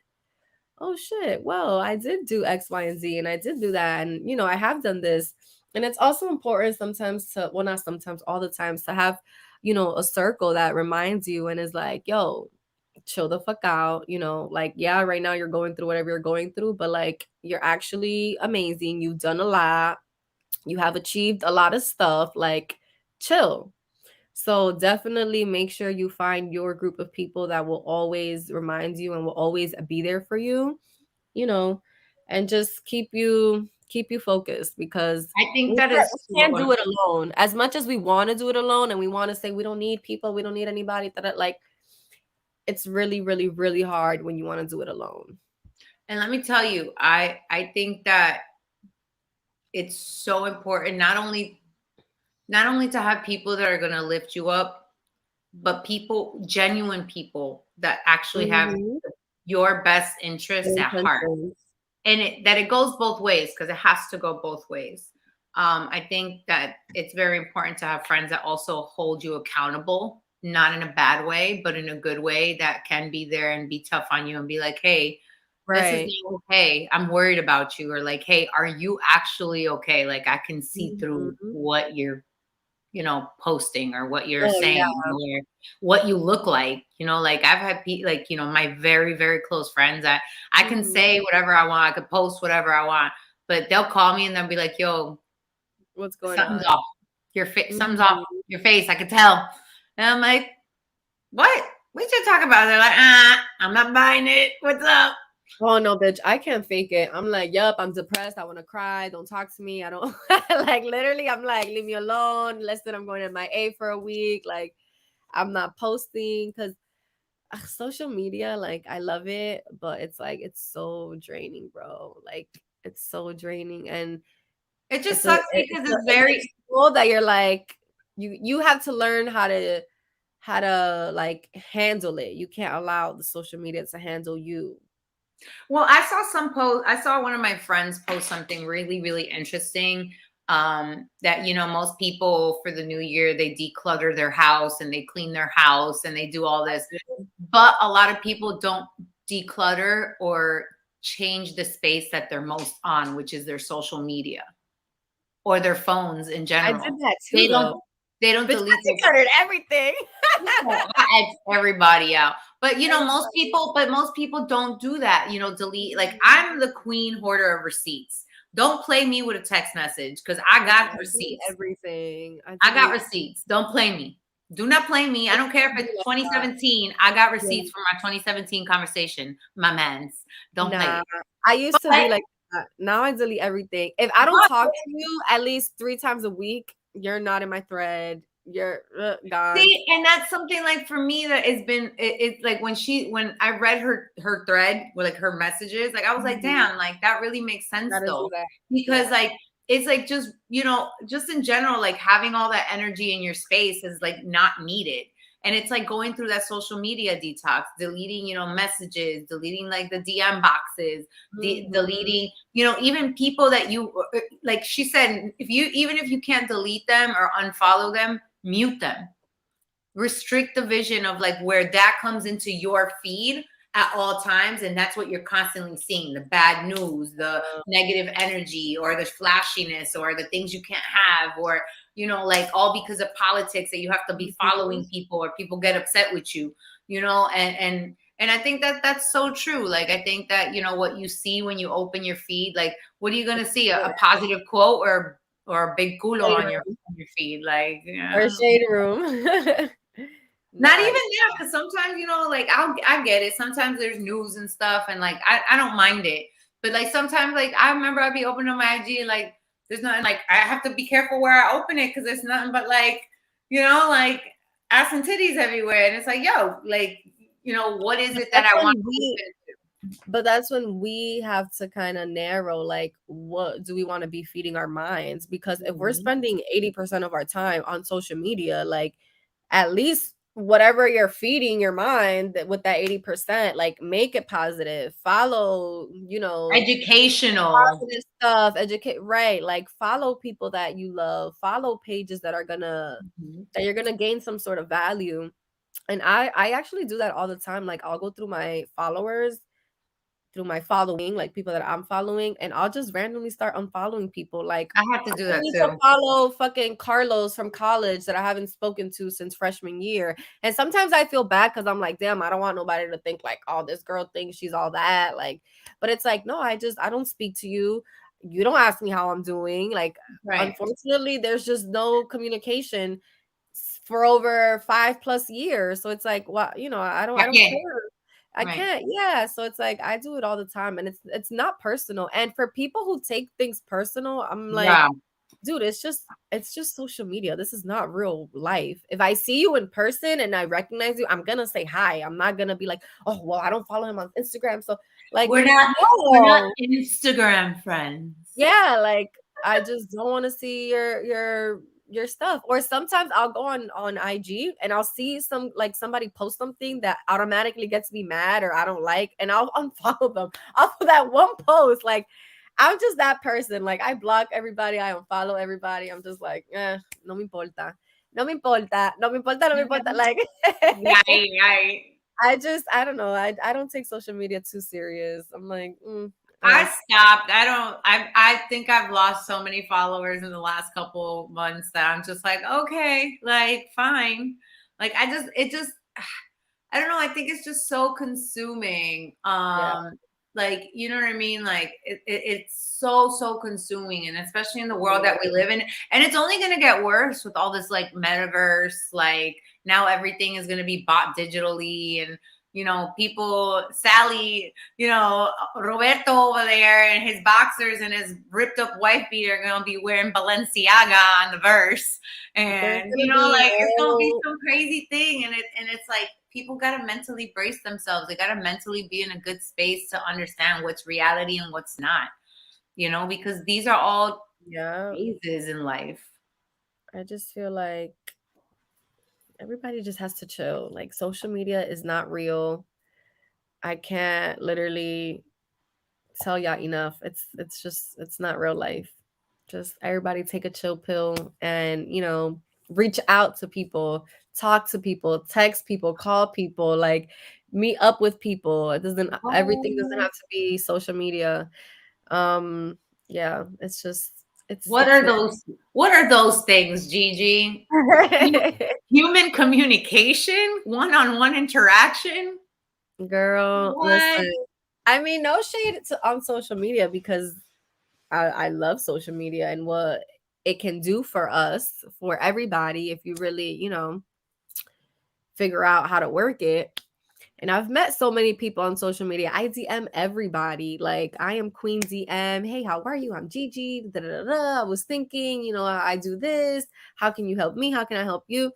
oh shit, well, I did do X, Y, and Z, and I did do that. And, I have done this. And it's also important sometimes to, well, not sometimes, all the times, to have, a circle that reminds you and is like, yo, chill the fuck out, like, yeah, right now you're going through whatever you're going through, but like, you're actually amazing. You've done a lot. You have achieved a lot of stuff. Like, chill. So definitely make sure you find your group of people that will always remind you and will always be there for you, and just keep you focused, because I think we that can't, is we can't do so. it alone. As much as we want to do it alone and we want to say we don't need people, we don't need anybody, that like it's really, really, really hard when you want to do it alone. And let me tell you, I think that it's so important not only to have people that are going to lift you up, but genuine people that actually have Mhm. your best interests at heart. Intentions. And it goes both ways, because it has to go both ways. I think that it's very important to have friends that also hold you accountable, not in a bad way, but in a good way, that can be there and be tough on you and be like, hey, This is Right. not okay. I'm worried about you. Or like, hey, are you actually okay? Like I can see through Mhm. what you're, posting or what you're Oh, yeah. saying or what you look like. Like I've had people like, my very, very close friends that I can Mhm. say whatever I want. I could post whatever I want, but they'll call me and they'll be like, yo, What's going something's on? off. Your face, something's off Mhm. your face. I could tell. And I'm like, what? What you talk about? They're like, I'm not buying it. What's up? Oh no, bitch, I can't fake it. I'm like, yup, I'm depressed. I want to cry. Don't talk to me. I don't like literally. I'm like, leave me alone. Listen, I'm going to my A for a week. Like, I'm not posting because social media, like, I love it, but it's like it's so draining, bro. Like, it's so draining, and It just it's a sucks it's because a it's it's very. a tool that you're like you have to learn how to like handle it. You can't allow the social media to handle you. Well, I saw some post. I saw one of my friends post something really, really interesting. That most people for the new year they declutter their house and they clean their house and they do all this, but a lot of people don't declutter or change the space that they're most on, which is their social media or their phones in I general. did that too, They though. don't. They don't Bitch, delete I their. decluttered everything. Yeah, I X everybody out. But Everybody. most people don't do that, delete. Like Mhm. I'm the queen hoarder of receipts. Don't play me with a text message because I Oh, got yeah, I delete receipts. everything. I I got delete. receipts. Don't play me. Do not play me. I I don't care if used to be it's like that. 2017. I got Yeah. receipts from my 2017 conversation, my mans. Don't Nah, play. I used to But be like that. Now I delete everything. If I don't talk to you at least 3 times a week, you're not in my thread. You're gone. see, and that's something like for me that has been it's like when I read her thread with like her messages, like I was like, Mhm. damn, like that really makes sense Gotta do though. that. Because Yeah. like it's like just just in general, like having all that energy in your space is like not needed. And it's like going through that social media detox, deleting, messages, deleting like the DM boxes, Mhm. deleting, even people that you like she said, even if you can't delete them or unfollow them, mute them, restrict the vision of like where that comes into your feed at all times, and that's what you're constantly seeing: the bad news, the negative energy, or the flashiness, or the things you can't have, or like all because of politics that you have to be Mhm. following people or people get upset with you, and I think that that's so true. Like I think that what you see when you open your feed, like what are you going to see, a positive quote or a big culo Shade on your feed, like or shade room. not even Nah, that, because sometimes, like I get it. Sometimes there's news and stuff, and like I don't mind it. But like sometimes, like I remember I'd be opening up my IG and like there's nothing, like I have to be careful where I open it because there's nothing but like, like ass and titties everywhere. And it's like, yo, like, what is but it that I want to that's when we have to kind of narrow, like, what do we want to be feeding our minds? Because if we're open? spending 80% of our time on social media, like, at least whatever you're feeding your mind with that 80%, like, make it positive. Follow, Educational. positive stuff, educate, right? Like, follow people that you love, follow pages Mhm. that you're gonna gain some sort of value. And I actually do that all the time. Like, I'll go through my followers, through my following, like people that I'm following, and I'll just randomly start unfollowing people. Like, I have to I do don't that need to too. follow fucking Carlos from college that I haven't spoken to since freshman year. And sometimes I feel bad because I'm like, damn, I don't want nobody to think like, oh, this girl thinks she's all that. Like, but it's like, no, I don't speak to you. You don't ask me how I'm doing. Like, Right. unfortunately, there's just no communication for over 5+ years. So it's like, well, I I don't can't. care. I Right. can't. Yeah. So it's like I do it all the time, and it's not personal. And for people who take things personal, I'm like, Yeah. dude, it's just social media. This is not real life. If I see you in person and I recognize you, I'm gonna say hi. I'm not gonna be like, oh well, I don't follow him on Instagram. So like, We're not no. Instagram friends. Yeah, like, I just don't wanna see your stuff. Or sometimes I'll go on IG and I'll see somebody post something that automatically gets me mad or I don't like, and I'll unfollow them off of that one post. Like, I'm just that person. Like, I block everybody, I unfollow everybody. I'm just like, no me importa. No me importa. No me importa, no me importa. Like, Right, right. I don't know. I don't take social media too serious. I'm like, I stopped. I think I've lost so many followers in the last couple months that I'm just like, okay, like fine. Like I don't know. I think it's just so consuming. yeah, Like, you know what I mean? Like it's so consuming, and especially in the world that we live in. And it's only gonna get worse with all this like metaverse, like now everything is gonna be bought digitally, and people, Sally, Roberto over there and his boxers and his ripped up wife beater are gonna be wearing Balenciaga on the verse. there's And gonna be like it's gonna be no, some crazy thing. And it's like people gotta mentally brace themselves. They gotta mentally be in a good space to understand what's reality and what's not, because these are all yeah. phases in life. I just feel like everybody just has to chill. Like social media is not real. I can't literally tell y'all enough. It's not real life. Just everybody take a chill pill and, reach out to people, talk to people, text people, call people, like meet up with people. It doesn't everything doesn't Oh, have to be social media. Um yeah, it's just what it's are those? What are those things, Gigi? Human communication, one-on-one interaction. Girl, What? listen. I mean, no shade on social media because I love social media and what it can do for us, for everybody, if you really, figure out how to work it. And I've met so many people on social media. I DM everybody. Like, I am Queen DM. Hey, how are you? I'm Gigi. Da, da, da, da. I was thinking, I do this. How can you help me? How can I help you?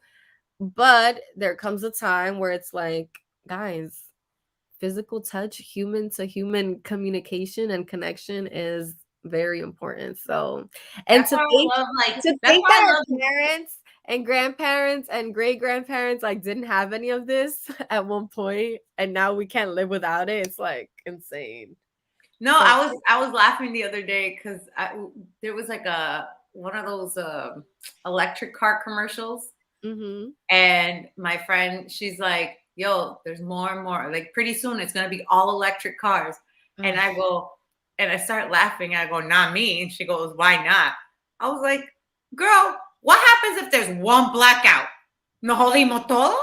But there comes a time where it's like, guys, physical touch, human to human communication and connection is very important. So, and That's why I love to that's think why that I our love parents and grandparents and great grandparents like didn't have any of this at one point, and now we can't live without it. It's like insane. No, So, I was laughing the other day because there was like a one of those electric car commercials, mm-hmm. and my friend, she's like, "Yo, there's more and more. Like pretty soon, it's gonna be all electric cars." And I go, and I start laughing. I go, "Not me." And she goes, "Why not?" I was like, "Girl, what happens if there's one blackout? No jodimos todo.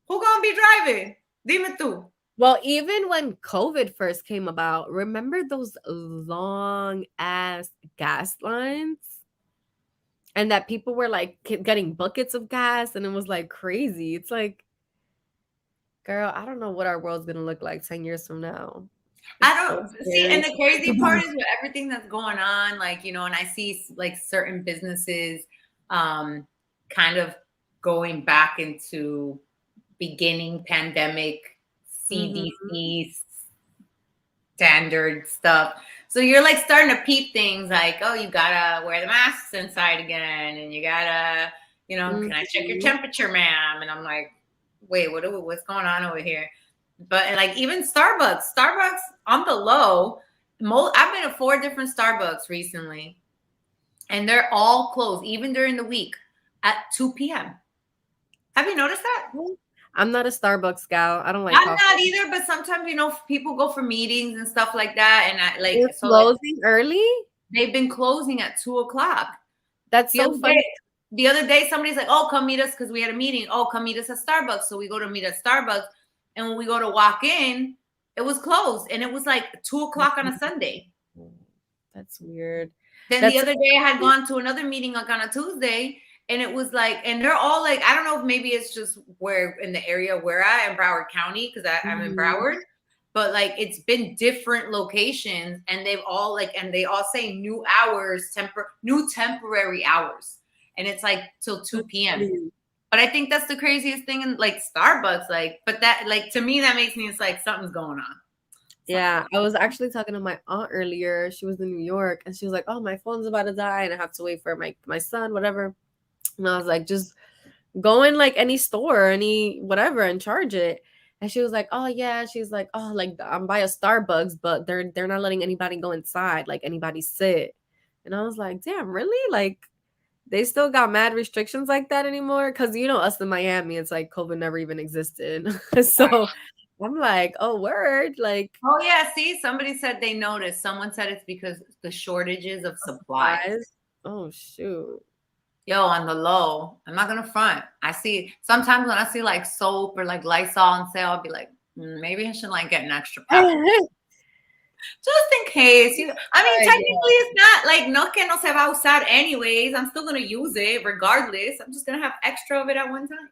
Who gonna be driving? Dime tú." Well, even when COVID first came about, remember those long ass gas lines? And that people were like getting buckets of gas and it was like crazy. It's like, girl, I don't know what our world's gonna look like 10 years from now. I It's so don't see, and scary. the crazy part is with everything that's going on, like, and I see like certain businesses kind of going back into beginning pandemic Mhm. CDC standard stuff. So you're like starting to peep things like, oh, you gotta wear the masks inside again, and you gotta, can I check your Mhm. temperature, ma'am? And I'm like, wait, what's going on over here? But and like even Starbucks on the low. I've been to 4 different Starbucks recently, and they're all closed, even during the week at 2 p.m. Have you noticed that? I'm not a Starbucks gal. I don't like I'm coffee. not either, but sometimes people go for meetings and stuff like that, and I like They're so like closing early? they've been closing at 2 o'clock. That's The so other funny. day, the other day, somebody's like, "Oh, come meet us because we had a meeting." Oh, come meet us at Starbucks. So we go to meet at Starbucks, and when we go to walk in, it was closed, and it was like 2 o'clock on a Sunday. That's weird. Then the That's other day, I had gone to another meeting like on a Tuesday, and it was like, and they're all like, I don't know if maybe it's just where in the area where I am, Broward County, because I'm in Mhm. Broward, but like it's been different locations, and they've all like, and they all say new hours, new temporary hours, and it's like till two That's p.m. funny. But I think that's the craziest thing in like Starbucks, like, but that like to me that makes me it's like something's going on. Something's Yeah, going I was actually talking to my aunt earlier. She was in New York and she was like, "Oh, my phone's about to die and I have to wait for my son, whatever." And I was like, "Just go in like any store, any whatever and charge it." And she was like, "Oh yeah." She's like, "Oh, like I'm by a Starbucks, but they're not letting anybody go inside, like anybody sit." And I was like, "Damn, really?" Like they still got mad restrictions like that anymore. Cause you know, us in Miami, it's like COVID never even existed. So I'm like, oh, word. Like, Oh yeah, see, somebody said they noticed. Someone said it's because the shortages of supplies. supplies. Oh, shoot. Yo, on the low, I'm not gonna front. I see sometimes when I see like soap or like Lysol on sale, I'll be like, maybe I should like get an extra pack just in case. I mean, Right, technically, it's not like no que no se va a usar anyways. I'm still gonna use it regardless. I'm just gonna have extra of it at one time.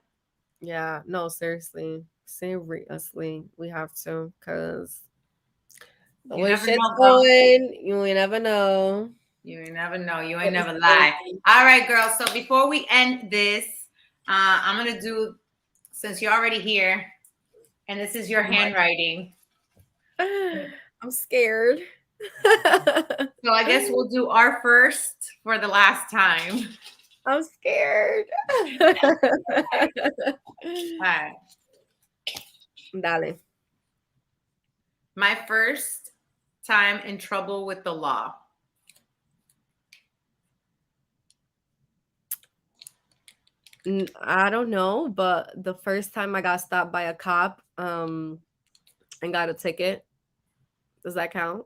yeah, no, seriously. Seriously, we have to, because the You way never shit's know, girl. going, you will never know. You ain't never know. You ain't What is never lie. crazy. All right, girl. So before we end this, I'm gonna do, since you're already here, and this is your handwriting. I'm scared. So I guess we'll do our first for the last time. I'm scared. All right. Dale. My first time in trouble with the law. I don't know, but the first time I got stopped by a cop, and got a ticket, does that count?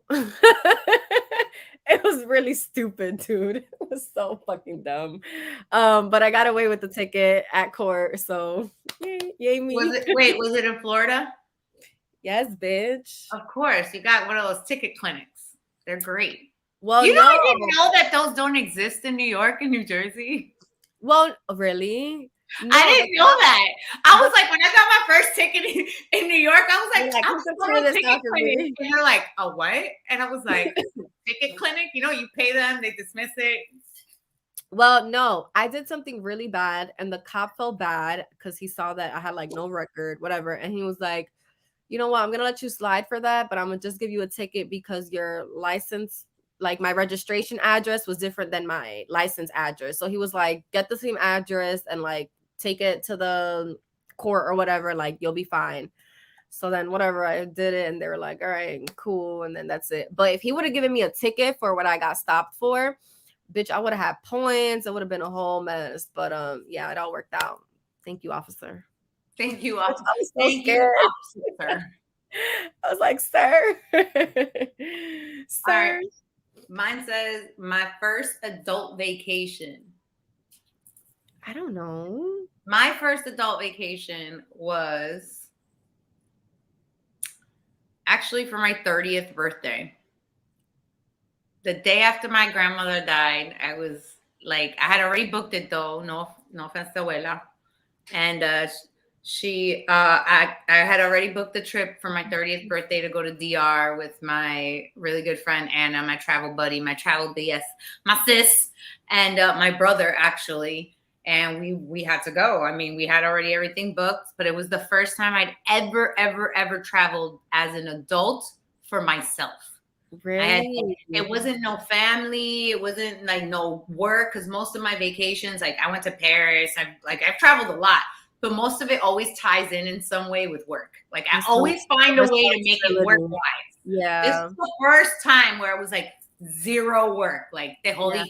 It was really stupid, dude. It was so fucking dumb. But I got away with the ticket at court, so yay me. Was it in Florida? Yes, bitch. Of course. You got one of those ticket clinics. They're great. Well, You know, no. I didn't know that those don't exist in New York and New Jersey. Well, really? No, I didn't know that. I was like, when I got my first ticket in New York, I was like, who I'm can going clear to this ticket out for clinic. me? And they're like, a what? And I was like, ticket clinic? You know, you pay them, they dismiss it. Well, no, I did something really bad, and the cop felt bad because he saw that I had like no record, whatever. And he was like, you know what, I'm gonna let you slide for that, but I'm gonna just give you a ticket because your license, like my registration address was different than my license address. So he was like, get the same address and like take it to the court or whatever, like you'll be fine. So then whatever, I did it and they were like, all right, cool. And then that's it. But if he would have given me a ticket for what I got stopped for, bitch, I would have had points. It would have been a whole mess. But yeah, it all worked out. Thank you, officer. Thank you, officer. I was so Thank scared. you, officer. I was like, sir. Sir. All right. Mine says my first adult vacation. I don't know. My first adult vacation was actually for my 30th birthday. The day after my grandmother died, I was like, I had already booked it though. No offense to Jaylah. And I had already booked the trip for my 30th birthday to go to DR with my really good friend Anna, my travel buddy, my travel BS, my sis, and my brother actually. And we had to go. I mean, we had already everything booked, but it was the first time I'd ever traveled as an adult for myself. Really? It wasn't no family. It wasn't like no work, because most of my vacations, like I went to Paris. I've traveled a lot, but most of it always ties in some way with work. Like I always find a way to make it work wise. Yeah. This is the first time where it was like zero work. Like they Yeah.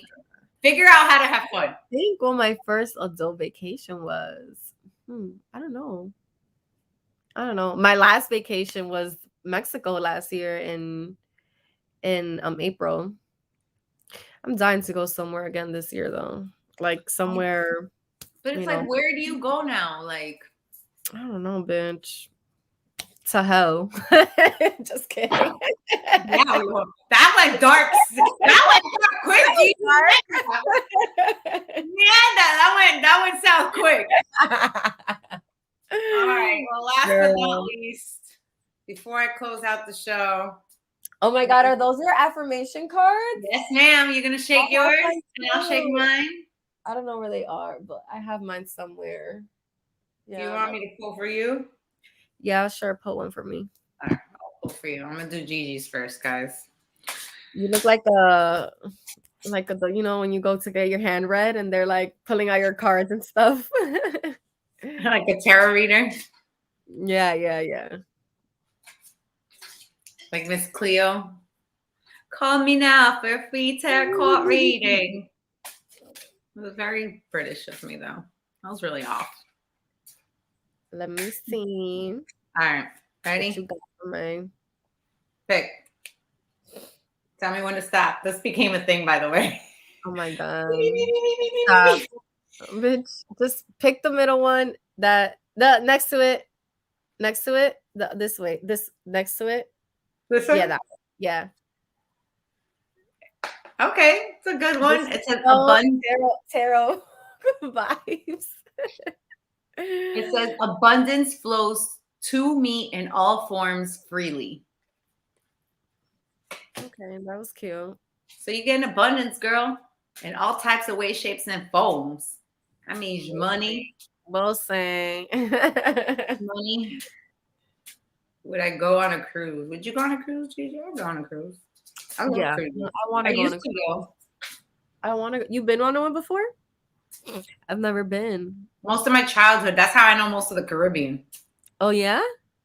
figure out how to have fun. I think what my first adult vacation was. I don't know. My last vacation was Mexico last year in April. I'm dying to go somewhere again this year though. Like somewhere. But it's like, where do you go now? Like, I don't know, bitch. To hell. Just kidding. Yeah, that went dark. That went dark quick. Yeah, that went south quick. All right. Well, last but not least, before I close out the show. Oh my God, are those your affirmation cards? Yes, ma'am. You're gonna shake yours, and I'll shake mine. I don't know where they are, but I have mine somewhere. Yeah, do you want me to pull for you? Yeah, sure. Pull one for me. All right, I'll pull for you. I'm gonna do Gigi's first, guys. You look like when you go to get your hand read and they're like pulling out your cards and stuff. Like a tarot reader. Yeah. Like Miss Cleo. Call me now for a free tarot card reading. It was very British of me, though. I was really off. Let me see. All right. What you Ready? got for me? Pick. Tell me when to stop. This became a thing, by the way. Oh my god. Stop. Bitch, just pick the middle one. The next to it. Next to it. This way. This next to it. This Yeah, one? that one. Yeah. Okay. It's a good This one. is It says so abundance. tarot vibes. It says abundance flows to me in all forms freely. Okay, that was cute. So you get an abundance, girl, in all types of ways, shapes, and forms. That means money. Well saying. Money. Would I go on a cruise? Would you go on a cruise, Gigi? I'd go on a cruise. I love Yeah, cruises. I want I to go on used a. to go. I want to. You've been on one before? I've never been. Most of my childhood. That's how I know most of the Caribbean. Oh yeah,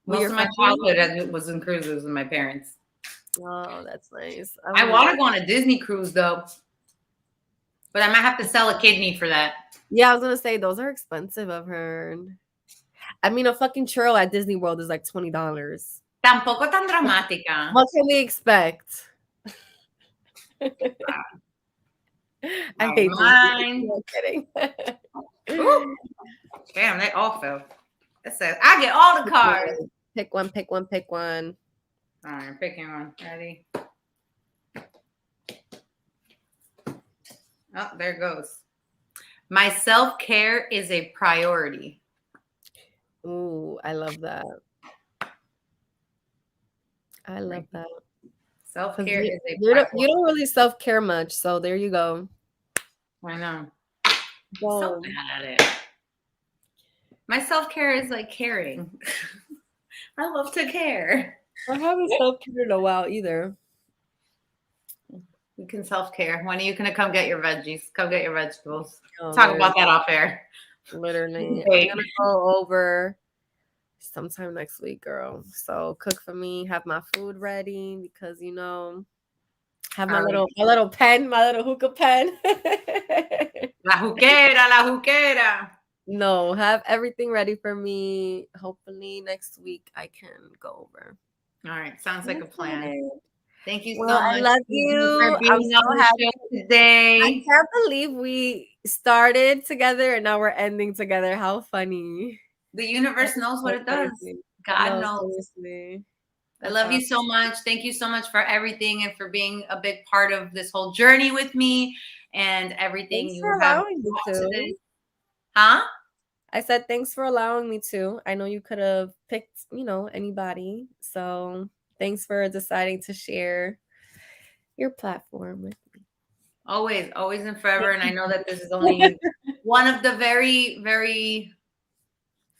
with Most your of my family? childhood was in cruises with my parents. Oh, that's nice. I want to go on a Disney cruise though, but I might have to sell a kidney for that. Yeah, I was gonna say those are expensive. I've heard. I mean, a fucking churro at Disney World is like $20. Tampoco tan dramática. What can we expect? I hate Disney. Mine. No kidding. Ooh, damn, they all fell. It says I get all the cards. Pick one, pick one, pick one. All right, I'm picking one. Ready? Oh, there it goes. My self-care is a priority. Ooh, I love that. I love that. Self-care is a You priority. don't really self-care much, so there you go. I know. Boom. So bad at it. My self-care is like caring. I love to care. I haven't self-cared in a while either. We can self-care. When are you gonna come get your veggies? Come get your vegetables. Oh, Talk about that off air. Literally. Wait. I'm gonna go over sometime next week, girl. So cook for me, have my food ready because have my little pen, my little hookah pen. La juquera, la juquera. No, have everything ready for me. Hopefully next week I can go over. All right, sounds like a plan. Thank you so Well, much. I love you. For being I'm so on the happy show today. I can't believe we started together and now we're ending together. How funny. The universe knows what it does. God knows. Seriously. I love you so much. Thank you so much for everything and for being a big part of this whole journey with me and everything Thanks you for have allowing me brought to. to this. Huh? I said thanks for allowing me to. I know you could have picked, anybody. So thanks for deciding to share your platform with me. Always, always and forever. And I know that this is only one of the very, very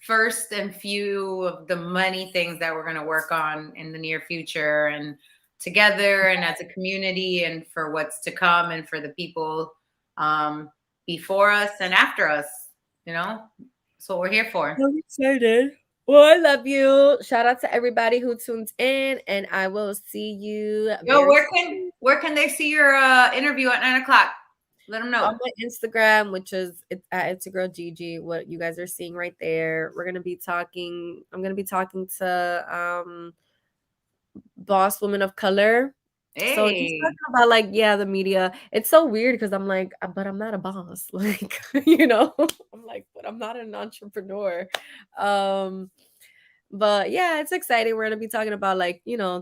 first and few of the many things that we're going to work on in the near future and together and as a community and for what's to come and for the people before us and after us. That's what we're here for. I'm excited. Well, I love you. Shout out to everybody who tunes in, and I will see you. Yo, where can they see your interview at 9:00? Let them know. On my Instagram, which is at It's a Girl Gigi. What you guys are seeing right there. We're gonna be talking. I'm gonna be talking to boss women of color. Hey. So just talking about the media. It's so weird because I'm like, but I'm not a boss. I'm like, but I'm not an entrepreneur. But yeah, it's exciting. We're gonna be talking about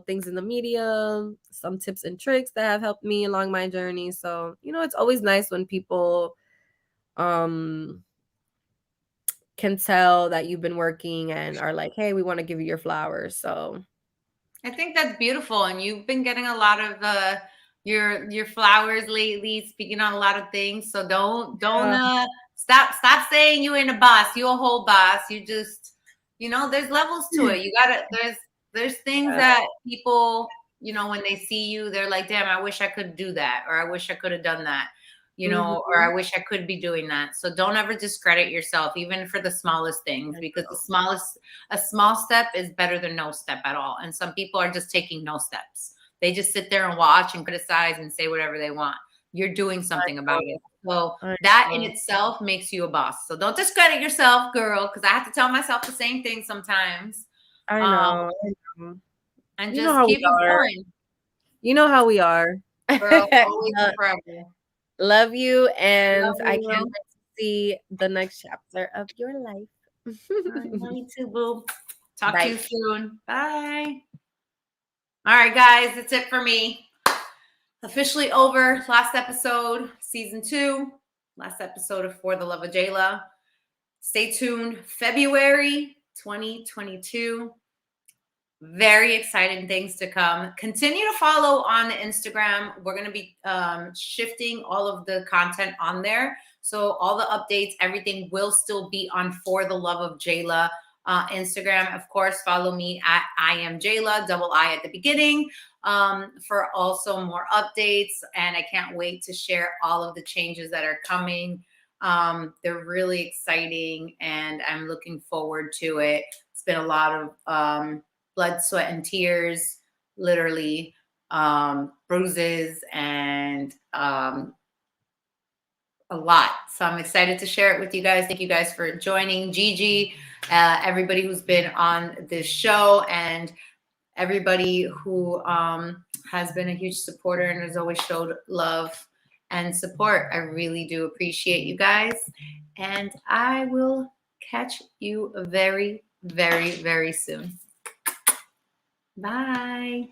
things in the media, some tips and tricks that have helped me along my journey. So, it's always nice when people can tell that you've been working and are like, hey, we want to give you your flowers. So I think that's beautiful. And you've been getting a lot of your flowers lately, speaking on a lot of things. So don't stop saying you ain't a boss. You a whole boss. You just there's levels to it. You gotta there's things that people, when they see you, they're like, damn, I wish I could do that, or I wish I could have done that, or I wish I could be doing that. So don't ever discredit yourself, even for the smallest things, because a small step is better than no step at all. And some people are just taking no steps. They just sit there and watch and criticize and say whatever they want. You're doing something about it. So I that in know. itself makes you a boss. So don't discredit yourself, girl, because I have to tell myself the same thing sometimes. I Um, know. I know. and You know just how we keep it are. going, You know how we are. girl, always and forever. Love you, and Love I can't you. wait to see the next chapter of your life. All right, love you too, boo. Talk to Bye. you soon. Bye. All right, guys, that's it for me. Officially over. Last episode, season 2. Last episode of For the Love of Jaylah. Stay tuned. February 2022. Very exciting things to come. Continue to follow on the Instagram. We're going to be shifting all of the content on there. So all the updates, everything will still be on For the Love of Jaylah Instagram. Of course, follow me at I am Jaylah, double I at the beginning, for also more updates. And I can't wait to share all of the changes that are coming. They're really exciting and I'm looking forward to it. It's been a lot of blood, sweat, and tears, literally, bruises, and a lot. So I'm excited to share it with you guys. Thank you guys for joining. Gigi, everybody who's been on this show, and everybody who has been a huge supporter and has always showed love and support. I really do appreciate you guys. And I will catch you very, very, very soon. Bye.